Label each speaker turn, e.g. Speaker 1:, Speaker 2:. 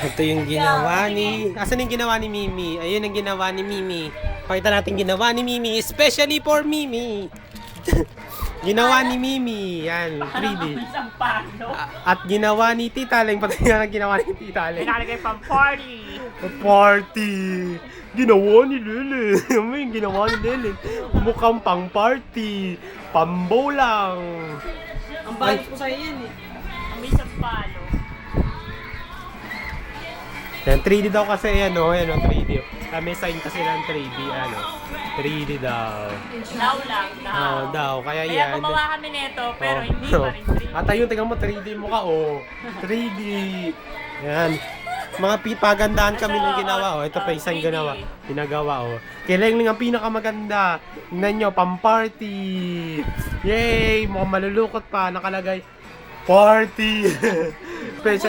Speaker 1: Ito yung ginawa ni... Asan yung ginawa ni Mimi? Ayun ang ginawa ni Mimi. Pakita natin ginawa ni Mimi. Especially for Mimi. Ginawa ni Mimi. Yan, 3D.
Speaker 2: Isang palo.
Speaker 1: At ginawa ni Tita Leng. Pati yan ang ginawa ni Tita Leng.
Speaker 2: Pinalagay pang party.
Speaker 1: Party! Ginawa ni Lele. Ano yung ginawa ni Lele? Mukhang pang party. Pambo lang.
Speaker 3: Ang balis ko sa'yo yan eh.
Speaker 2: Ang isang palo.
Speaker 1: Yan, 3D daw kasi yan o. Yan o, 3D. Kami sign kasi ng 3D. Ano? 3D daw.
Speaker 2: Daw lang, daw.
Speaker 1: Daw. Kaya
Speaker 2: Kaya
Speaker 1: yan.
Speaker 2: gumawa kami nito, pero
Speaker 1: Oh.
Speaker 2: hindi pa rin 3D.
Speaker 1: At ayun, tingnan mo, 3D mo ka, oh. 3D. Yan. Mga pagandahan kami ng ginawa, oh. Ito pa isang
Speaker 2: 3D.
Speaker 1: ginagawa, oh. Kailangan ang pinakamaganda. Tingnan nyo, pang-party. Yay! Mukhang malulukot pa. Nakalagay, party. Special